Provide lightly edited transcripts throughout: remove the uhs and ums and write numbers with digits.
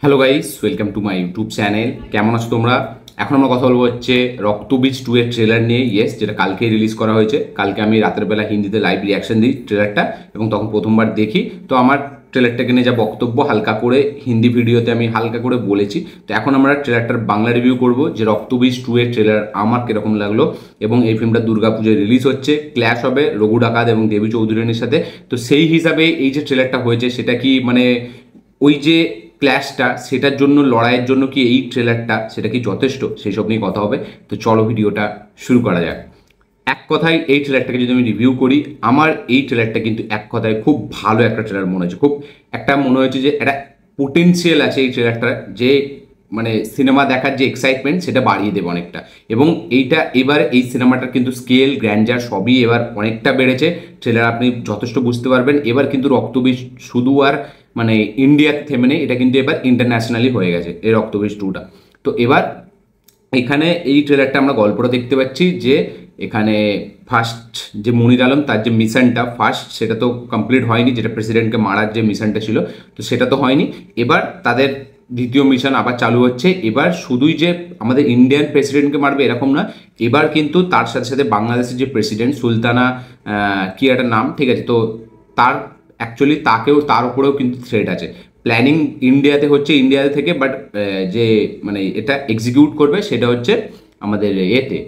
Hello guys, welcome to my YouTube channel. কেমন আছো তোমরা? এখন আমরা কথা বলবো হচ্ছে রক্তবীজ 2 এর ট্রেলার নিয়ে। ইয়েস, যেটা কালকে রিলিজ করা হয়েছে। কালকে আমি রাতের বেলা হিন্দিতে লাইভ রিয়াকশন দিই ট্রেলারটা, এবং তখন প্রথমবার দেখি। তো আমার ট্রেলারটাকে নিয়ে যা বক্তব্য হালকা করে হিন্দি ভিডিওতে আমি হালকা করে বলেছি। তো এখন আমরা ট্রেলারটার বাংলা রিভিউ করব, যে রক্তবীজ 2 এর ট্রেলার আমার কিরকম লাগলো। এবং এই ফিল্মটা দুর্গাপুজোয় রিলিজ হচ্ছে, ক্ল্যাশ হবে রঘু ডাকাত এবং দেবী চৌধুরানীর সাথে। তো সেই হিসাবে এই যে ট্রেলারটা হয়েছে, সেটা কি মানে ওই যে ক্ল্যাশটা, সেটার জন্য লড়াইয়ের জন্য কি এই ট্রেলারটা সেটা কি যথেষ্ট, সেই সব নিয়ে কথা হবে। তো চলো ভিডিওটা শুরু করা যাক। এক কথায় এই ট্রেলারটাকে যদি আমি রিভিউ করি, আমার এই ট্রেলারটা কিন্তু এক কথায় খুব ভালো একটা ট্রেলার মনে হয়েছে। খুব একটা মনে হয়েছে যে একটা পোটেন্সিয়াল আছে এই ট্রেলারটার, যে মানে সিনেমা দেখার যে এক্সাইটমেন্ট সেটা বাড়িয়ে দেবে অনেকটা। এবং এইটা এবার এই সিনেমাটার কিন্তু স্কেল গ্র্যান্ডার সবই এবার অনেকটা বেড়েছে। ট্রেলার আপনি যথেষ্ট বুঝতে পারবেন। এবার কিন্তু রক্তবীজ শুধু আর মানে ইন্ডিয়াতে থেমে নেই, এটা কিন্তু এবার ইন্টারন্যাশনালি হয়ে গেছে এই রক্তবীজ 2টা। তো এবার এখানে এই ট্রেলারটা আমরা গল্পটা দেখতে পাচ্ছি, যে এখানে ফার্স্ট যে মনির আলম তার যে মিশনটা ফার্স্ট, সেটা তো কমপ্লিট হয়নি, যেটা প্রেসিডেন্টকে মারার যে মিশনটা ছিল, তো সেটা তো হয়নি। এবার তাদের দ্বিতীয় মিশন আবার চালু হচ্ছে। এবার শুধুই যে আমাদের ইন্ডিয়ান প্রেসিডেন্টকে মারবে এরকম না, এবার কিন্তু তার সাথে সাথে বাংলাদেশের যে প্রেসিডেন্ট সুলতানা কি একটা নাম, ঠিক আছে, তো তার অ্যাকচুয়ালি তার উপরেও কিন্তু থ্রেট আছে। প্ল্যানিং ইন্ডিয়াতে হচ্ছে, ইন্ডিয়াতে থেকে, বাট যে মানে এটা এক্সিকিউট করবে সেটা হচ্ছে আমাদের এতে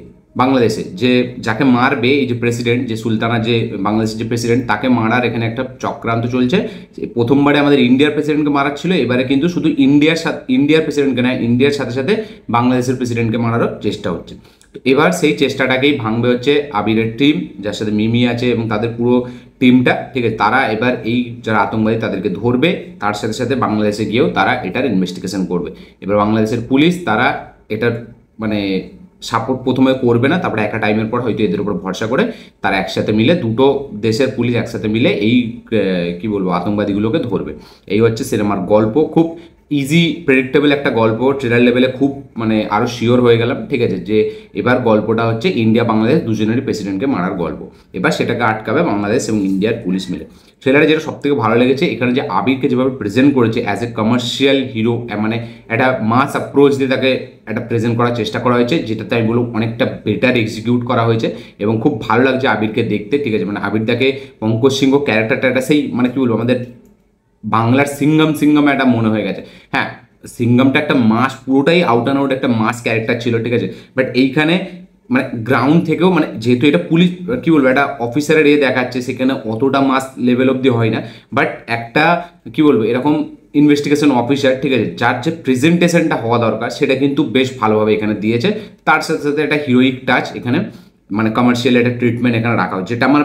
বাংলাদেশে। যে যাকে মারবে এই যে প্রেসিডেন্ট, যে সুলতানা, যে বাংলাদেশের যে প্রেসিডেন্ট, তাকে মারার এখানে একটা চক্রান্ত চলছে। প্রথমবারে আমাদের ইন্ডিয়ার প্রেসিডেন্টকে মারার ছিল, এবারে কিন্তু শুধু ইন্ডিয়ার প্রেসিডেন্টকে নয়, ইন্ডিয়ার সাথে সাথে বাংলাদেশের প্রেসিডেন্টকে মারারও চেষ্টা হচ্ছে। তো এবার সেই চেষ্টাটাকেই ভাঙবে হচ্ছে আবিরের টিম, যার সাথে মিমি আছে এবং তাদের পুরো টিমটা, ঠিক আছে। তারা এবার এই যারা আতঙ্কবাদী তাদেরকে ধরবে, তার সাথে সাথে বাংলাদেশে গিয়েও তারা এটার ইনভেস্টিগেশন করবে। এবার বাংলাদেশের পুলিশ তারা এটার মানে সাপোর্ট প্রথমে করবে না, তারপরে একটা টাইমের পর হয়তো এদের উপর ভরসা করে তারা একসাথে মিলে, দুটো দেশের পুলিশ একসাথে মিলে এই কি বলবো আতঙ্কবাদীগুলোকে ধরবে। এই হচ্ছে সিনেমার গল্প। খুব ইজি প্রেডিক্টেবল একটা গল্প। ট্রেলার লেভেলে খুব মানে আরও শিওর হয়ে গেলাম, ঠিক আছে, যে এবার গল্পটা হচ্ছে ইন্ডিয়া বাংলাদেশ দুজনেরই প্রেসিডেন্টকে মারার গল্প। এবার সেটাকে আটকাবে বাংলাদেশ এবং ইন্ডিয়ার পুলিশ মিলে। ট্রেলারে যেটা সব থেকে ভালো লেগেছে, এখানে যে আবিরকে যেভাবে প্রেজেন্ট করেছে অ্যাজ এ কমার্শিয়াল হিরো, মানে একটা মাস অ্যাপ্রোচ দিয়ে তাকে একটা প্রেজেন্ট করার চেষ্টা করা হয়েছে, যেটাতে আমি বলবো অনেকটা বেটার এক্সিকিউট করা হয়েছে। এবং খুব ভালো লাগছে আবিরকে দেখতে, ঠিক আছে। মানে আবিরদাকে পঙ্কজ সিংহ ক্যারেক্টারটা একটা সেই মানে কি বলবো আমাদের বাংলার সিঙ্গম একটা মনে হয়ে গেছে। হ্যাঁ, সিঙ্গমটা একটা মাস, পুরোটাই আউট অ্যান্ড আউট একটা মাস ক্যারেক্টার ছিল, ঠিক আছে। বাট এইখানে মানে গ্রাউন্ড থেকেও, মানে যেহেতু এটা পুলিশ কি বলবো একটা অফিসারের দেখাচ্ছে, সেখানে অতটা মাস লেভেল অবধি হয় না। বাট একটা কি বলবো এরকম ইনভেস্টিগেশন অফিসার, ঠিক আছে, যার যে প্রেজেন্টেশনটা হওয়া দরকার সেটা কিন্তু বেশ ভালোভাবে এখানে দিয়েছে। তার সাথে সাথে একটা হিরোইক টাচ এখানে, মানে কমার্শিয়াল একটা ট্রিটমেন্ট এখানে রাখা হচ্ছে, যেটা আমার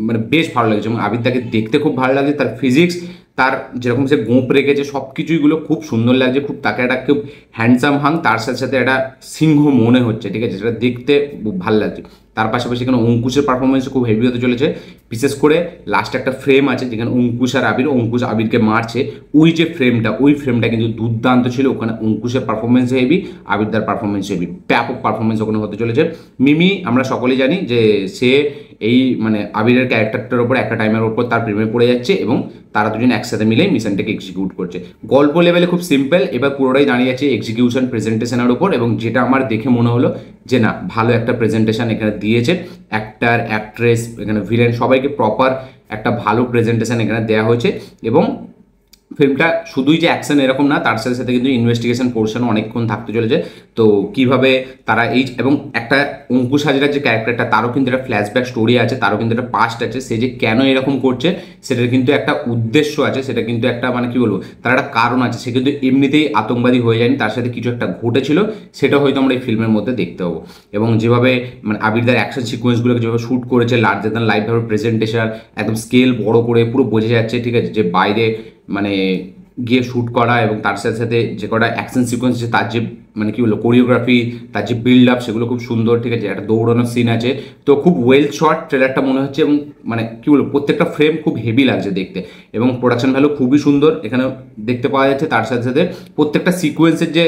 মানে বেশ ভালো লাগছে। এবং আবিদ্যাকে দেখতে খুব ভালো লাগছে, তার ফিজিক্স, তার যেরকম সে গোঁপ রেখেছে, সব কিছুইগুলো খুব সুন্দর লাগছে। খুব তাকে একটা খুব হ্যান্ডসাম হাং, তার সাথে সাথে একটা সিংহ মনে হচ্ছে, ঠিক আছে, সেটা দেখতে খুব ভালো লাগছে। তার পাশাপাশি এখানে অঙ্কুশের পারফরমেন্স খুব হেভি হতে চলেছে। বিশেষ করে লাস্ট একটা ফ্রেম আছে যেখানে অঙ্কুশ আর অঙ্কুশ আবিরকে মারছে, ওই যে ফ্রেমটা কিন্তু দুর্দান্ত ছিল। ওখানে অঙ্কুশের পারফরমেন্স হেভি, আবিরদার পারফরমেন্স হেভি, ব্যাপক পারফরমেন্স ওখানে হতে চলেছে। মিমি আমরা সকলেই জানি যে সে এই মানে আবিরের ক্যারেক্টারটার ওপর একটা টাইমের ওপর তার প্রেমে পড়ে যাচ্ছে, এবং তারা দুজন একসাথে মিলে মিশনটাকে এক্সিকিউট করছে। গল্প লেভেলে খুব সিম্পল, এবার পুরোটাই দাঁড়িয়ে যাচ্ছে এক্সিকিউশন প্রেজেন্টেশনের উপর। এবং যেটা আমার দেখে মনে হলো যে না, ভালো একটা প্রেজেন্টেশন এখানে দিয়েছে। অ্যাক্টার, অ্যাক্ট্রেস, এখানে ভিলেন, সবাইকে প্রপার একটা ভালো প্রেজেন্টেশন এখানে দেওয়া হয়েছে। এবং ফিল্মটা শুধুই যে অ্যাকশন এরকম না, তার সাথে সাথে কিন্তু ইনভেস্টিগেশন পোর্শনও অনেকক্ষণ থাকতে চলেছে। তো কিভাবে তারা এই, এবং একটা অঙ্কুশ হাজরার যে ক্যারেক্টারটা, তারও কিন্তু একটা ফ্ল্যাশব্যাক স্টোরি আছে, তারও কিন্তু একটা পাস্ট আছে। সে যে কেন এরকম করছে সেটার কিন্তু একটা উদ্দেশ্য আছে, সেটা কিন্তু একটা মানে কি বলবো তার একটা কারণ আছে। সে কিন্তু এমনিতেই আতঙ্কবাদী হয়ে যায়নি, তার সাথে কিছু একটা ঘটেছিল, সেটা হয়তো আমরা এই ফিল্মের মধ্যে দেখতে পাবো। এবং যেভাবে মানে আবিরদার অ্যাকশন সিকোয়েন্সগুলোকে যেভাবে শ্যুট করেছে, লার্জার দ্যান লাইফভাবে প্রেজেন্টেশন, একদম স্কেল বড় করে পুরো বোঝা যাচ্ছে, ঠিক আছে, যে বাইরে মানে গিয়ে শ্যুট করা। এবং তার সাথে সাথে যে কটা অ্যাকশন সিকোয়েন্স আছে, তার যে মানে কী বলবো কোরিওগ্রাফি, তার যে বিল্ড আপ, সেগুলো খুব সুন্দর, ঠিক আছে। একটা দৌড়ানোর সিন আছে, তো খুব ওয়েল শট ট্রেলারটা মনে হচ্ছে। এবং মানে কী বলবো প্রত্যেকটা ফ্রেম খুব হেভি লাগছে দেখতে, এবং প্রোডাকশন ভ্যালু খুবই সুন্দর এখানে দেখতে পাওয়া যাচ্ছে। তার সাথে সাথে প্রত্যেকটা সিকোয়েন্সের যে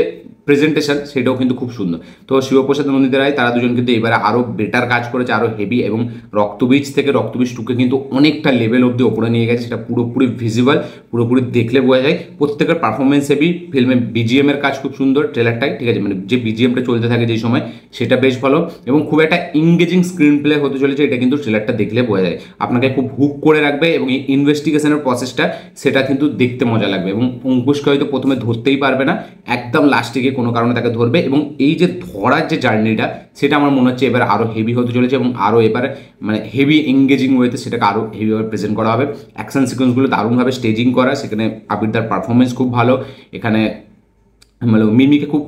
প্রেজেন্টেশন সেটাও কিন্তু খুব সুন্দর। তো শিবপ্রসাদ নন্দিতা রায় তারা দুজন কিন্তু এবারে আরও বেটার কাজ করেছে, আরও হেভি, এবং রক্তবীজ থেকে রক্তবীজ 2কে কিন্তু অনেকটা লেভেল অবধি ওপরে নিয়ে গেছে, সেটা পুরোপুরি ভিজিবল, পুরোপুরি দেখলে বোঝা যায়। প্রত্যেকের পারফরমেন্স হেভি, ফিল্মে বিজিএম এর কাজ খুব সুন্দর, ট্রেলারটাই ঠিক আছে, মানে যে বিজিএমটা চলতে থাকে যে সময় সেটা বেশ ভালো, এবং খুব একটা ইংগেজিং স্ক্রিন প্লে হতে চলেছে, এটা কিন্তু ট্রেলারটা দেখলে বোঝা যায়। আপনাকে খুব হুক করে রাখবে, এবং এই ইনভেস্টিগেশনের প্রসেসটা সেটা কিন্তু দেখতে মজা লাগবে, এবং অঙ্কুশকে হয়তো প্রথমে ধরতেই পারবে না, একদম লাস্টে গিয়ে কোনো কারণে তাকে ধরবে, এবং এই যে ধরার যে জার্নিটা সেটা আমার মনে হচ্ছে এবার আরও হেভি হতে চলেছে, এবং আরও এবার মানে হেভি এঙ্গেজিং ওয়েতে সেটাকে আরও হেভিভাবে প্রেজেন্ট করা হবে। অ্যাকশন সিকোয়েন্সগুলো দারুণভাবে স্টেজিং করা, সেখানে আবিরদার পারফরমেন্স খুব ভালো, এখানে মানে মিমিকে খুব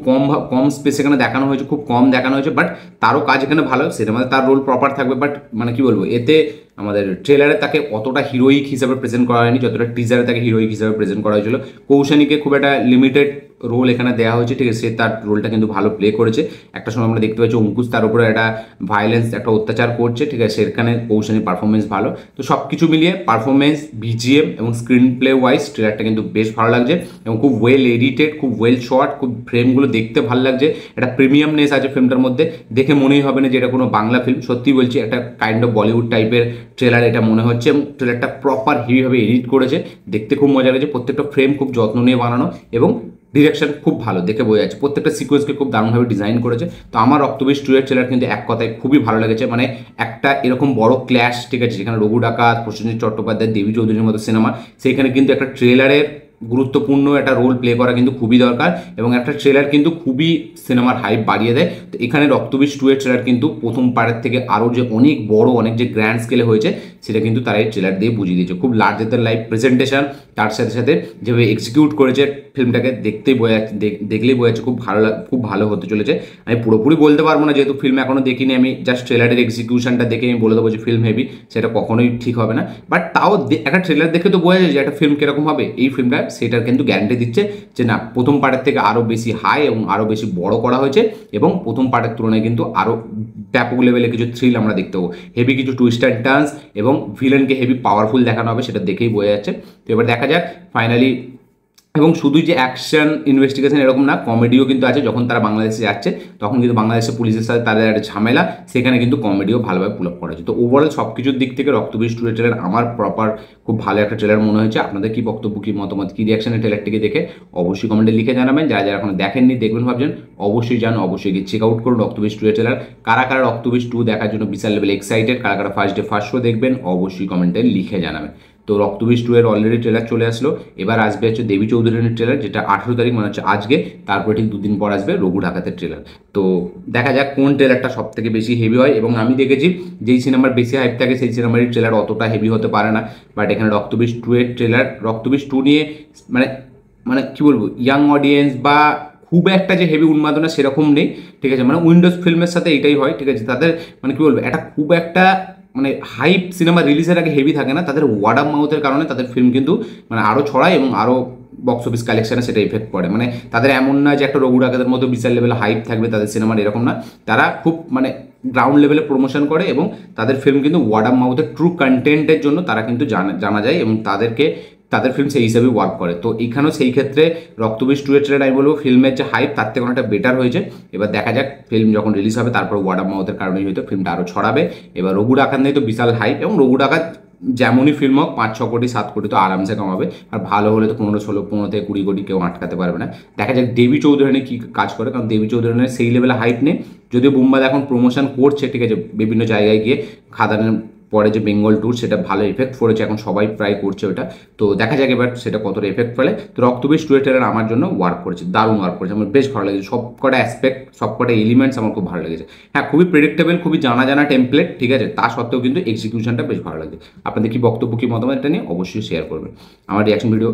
কম স্পেস এখানে দেখানো হয়েছে, খুব কম দেখানো হয়েছে, বাট তারও কাজ এখানে ভালো, সিনেমাতে তার রোল প্রপার থাকবে, বাট মানে কি বলবো, এতে আমাদের ট্রেলারে তাকে অতটা হিরোইক হিসাবে প্রেজেন্ট করা হয়নি যতটা টিজারে তাকে হিরোইক হিসাবে প্রেজেন্ট করা হয়েছিল। কৌশানীকে খুব একটা লিমিটেড রোল এখানে দেওয়া হয়েছে, ঠিক আছে, সে তার রোলটা কিন্তু ভালো প্লে করেছে। একটা সময় আমরা দেখতে পাচ্ছি অঙ্কুশ তার উপরে একটা ভায়োলেন্স, একটা অত্যাচার করছে, ঠিক আছে, সেখানে কৌশানীর পারফরমেন্স ভালো। তো সব কিছু মিলিয়ে পারফরমেন্স, বিজিএম এবং স্ক্রিন প্লে ওয়াইজ ট্রেলারটা কিন্তু বেশ ভালো লাগছে, এবং খুব ওয়েল এডিটেড, খুব ওয়েল শট, খুব ফ্রেমগুলো দেখতে ভালো লাগছে, একটা প্রিমিয়ামনেস আছে ফিল্মটার মধ্যে, দেখে মনেই হবে না যে এটা কোনো বাংলা ফিল্ম, সত্যি বলছি একটা কাইন্ড অফ বলিউড টাইপের ট্রেলার এটা মনে হচ্ছে, এবং ট্রেলারটা প্রপার হেভিভাবে এডিট করেছে, দেখতে খুব মজা লাগছে, প্রত্যেকটা ফ্রেম খুব যত্ন নিয়ে বানানো, এবং ডিরেকশন খুব ভালো, দেখে বোঝা যাচ্ছে প্রত্যেকটা সিকোয়েন্সকে খুব দারুণভাবে ডিজাইন করেছে। তো আমার রক্তবীজ 2 এর ট্রেলার কিন্তু এক কথায় খুবই ভালো লেগেছে, মানে একটা এরকম বড় ক্ল্যাশ, ঠিক আছে, যেখানে রঘু ডাকাত, প্রসেনজিৎ চট্টোপাধ্যায়, দেবী চৌধুরীর মতো সিনেমা, সেইখানে কিন্তু একটা ট্রেলারের গুরুত্বপূর্ণ একটা রোল প্লে করা কিন্তু খুবই দরকার, এবং একটা ট্রেলার কিন্তু খুবই সিনেমার হাইপ বাড়িয়ে দেয়। তো এখানে রক্তবীজ 2 এর ট্রেলার কিন্তু প্রথম পার্টের থেকে আরও যে অনেক বড়, অনেক যে গ্র্যান্ড স্কেলে হয়েছে সেটা কিন্তু তারা এই ট্রেলার দিয়ে বুঝিয়ে দিয়েছে। খুব লার্জার দ্যান লাইফ প্রেজেন্টেশন, তার সাথে সাথে যেভাবে এক্সিকিউট করেছে ফিল্মটাকে দেখতেই বোঝা যাচ্ছে, দেখলেই বোঝা যাচ্ছে খুব ভালো হতে চলেছে। আমি পুরোপুরি বলতে পারবো না, যেহেতু ফিল্ম এখনও দেখিনি, আমি জাস্ট ট্রেলারের এক্সিকিউশনটা দেখে আমি বলে দেবো যে ফিল্ম হেভি, সেটা কখনোই ঠিক হবে না, বাট তাও একটা ট্রেলার দেখে তো বোঝা যায় যে একটা ফিল্ম কীরকম হবে। এই ফিল্মটা সেটার কিন্তু গ্যারান্টি দিচ্ছে যে না, প্রথম পার্টের থেকে আরও বেশি হাই এবং আরও বেশি বড় করা হয়েছে, এবং প্রথম পার্টের তুলনায় কিন্তু আরও ব্যাপক লেভেলে কিছু থ্রিল আমরা দেখতে পাবো, হেভি কিছু টুইস্ট অ্যান্ড টার্নস, এবং ভিলেনকে হেভি পাওয়ারফুল দেখানো হবে, সেটা দেখেই বোঝা যাচ্ছে। তো এবার দেখা যাক ফাইনালি, এবং শুধু যে অ্যাকশন ইনভেস্টিগেশন এরকম না, কমেডিও কিন্তু আছে, যখন তারা বাংলাদেশে যাচ্ছে তখন কিন্তু বাংলাদেশের পুলিশের সাথে তাদের একটা ঝামেলা, সেখানে কিন্তু কমেডিও ভালোভাবে পুল আপ করা হয়েছে। তো ওভারঅল সব কিছুর দিক থেকে রক্তবীজ 2 এর ট্রেলার আমার প্রপার খুব ভালো একটা ট্রেলার মনে হয়েছে। আপনাদের কি বক্তব্য, কি মতামত, কি রিয়াকশনের ট্রেলারটিকে দেখে অবশ্যই কমেন্টে লিখে জানাবেন। যারা যারা এখনো দেখেননি, দেখবেন ভাবছেন, অবশ্যই যান, অবশ্যই গিয়ে চেক আউট করুন রক্তবীজ 2 এর ট্রেলার। কারা কারা রক্তবীজ 2 দেখার জন্য বিশাল লেভেল এক্সাইটেড, কারা কারা ফার্স্ট ডে ফার্স্ট শো দেখবেন, অবশ্যই কমেন্টে লিখে জানাবেন। তো রক্তবীজ 2 এর অলরেডি ট্রেলার চলে আসলো, এবার আসবে হচ্ছে দেবী চৌধুরীর ট্রেলার, যেটা 18 তারিখ মানে হচ্ছে আজকে, তারপরে ঠিক 2 দিন পর আসবে রঘু ডাকাতের ট্রেলার। তো দেখা যাক কোন ট্রেলারটা সব থেকে বেশি হেভি হয়, এবং আমি দেখেছি যেই সিনেমার বেশি হাইপ থাকে সেই সিনেমার ট্রেলার অতটা হেভি হতে পারে না, বাট এখানে রক্তবীজ 2 এর ট্রেলার, রক্তবীজ 2 নিয়ে মানে মানে কি বলবো, ইয়াং অডিয়েন্স বা খুব একটা যে হেভি উন্মাদনা সেরকম নেই, ঠিক আছে, মানে উইন্ডোজ ফিল্মের সাথে এটাই হয়, ঠিক আছে, তাদের মানে কি বলবো, এটা খুব একটা মানে হাইপ সিনেমা রিলিজের আগে হেভি থাকে না, তাদের ওয়ার্ড অফ মাউথের কারণে তাদের ফিল্ম কিন্তু মানে আরও ছড়ায়, এবং আরও বক্স অফিস কালেকশনে সেটা ইফেক্ট পড়ে। মানে তাদের এমন না যে একটা রঘু ডাকাতের মতো বিশাল লেভেলে হাইপ থাকবে তাদের সিনেমার, এরকম না, তারা খুব মানে গ্রাউন্ড লেভেলে প্রমোশন করে, এবং তাদের ফিল্ম কিন্তু ওয়ার্ড অফ মাউথের ট্রু কন্টেন্টের জন্য তারা কিন্তু জানা যায়, এবং তাদের ফিল্ম সেই হিসাবে ওয়ার্ক করে। তো এখানেও সেই ক্ষেত্রে রক্তবীজ 2 এর ট্রেলার আমি বলবো ফিল্মের যে হাইপ তার থেকে অনেকটা বেটার হয়েছে। এবার দেখা যাক ফিল্ম যখন রিলিজ হবে তারপর ওয়ার্ড অফ মাউথের কারণেই হয়তো ফিল্মটা আরও ছড়াবে। এবার রঘু ডাকাত নিয়ে তো বিশাল হাইপ, এবং রঘু ডাকাত যেমনই ফিল্ম হোক 5-6 কোটি 7 কোটি তো আরামসে কামাবে, আর ভালো হলে তো 15 থেকে 20 কোটি কেউ আটকাতে পারবে না। দেখা যাক দেবী চৌধুরানী কী কাজ করে, কারণ দেবী চৌধুরানীর সেই লেভেলে হাইপ নেই, যদিও বুম্বাদা এখন প্রমোশন করছে, ঠিক আছে, বিভিন্ন জায়গায় গিয়ে খাদানের পরে যে বেঙ্গল ট্যুর সেটা ভালো এফেক্ট পড়েছে, এখন সবাই প্রায় করছে ওটা। তো দেখা যাক এবার সেটা কতটা এফেক্ট ফেলে। তো রক্তবীজ 2 এর ট্রেলার আমার জন্য ওয়ার্ক করেছে, দারুণ ওয়ার্ক করেছে, আমার বেশ ভালো লেগেছে, সব কটা অ্যাসপেক্ট, সব কটা এলিমেন্টস আমার খুব ভালো লেগেছে। হ্যাঁ, খুবই প্রেডিক্টেবল, খুবই জানা টেমপ্লেট, ঠিক আছে, তা সত্ত্বেও কিন্তু এক্সিকিউশনটা বেশ ভালো লাগছে। আপনাদের কি বক্তব্য, কি মতামত এটা নিয়ে অবশ্যই শেয়ার করবেন। আমার রিয়াকশন ভিডিও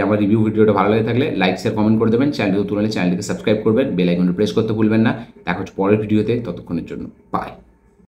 আমার রিভিউ ভিডিওটা ভালো লাগে থাকলে লাইক শেয়ার কমেন্ট করে দেবেন, চ্যানেলটিকে তুলে চ্যানেলটিকে সাবস্ক্রাইব করবেন, বেল আইকনটি প্রেস করতে ভুলবেন না। দেখা হচ্ছে পরের ভিডিওতে, ততক্ষণের জন্য বাই।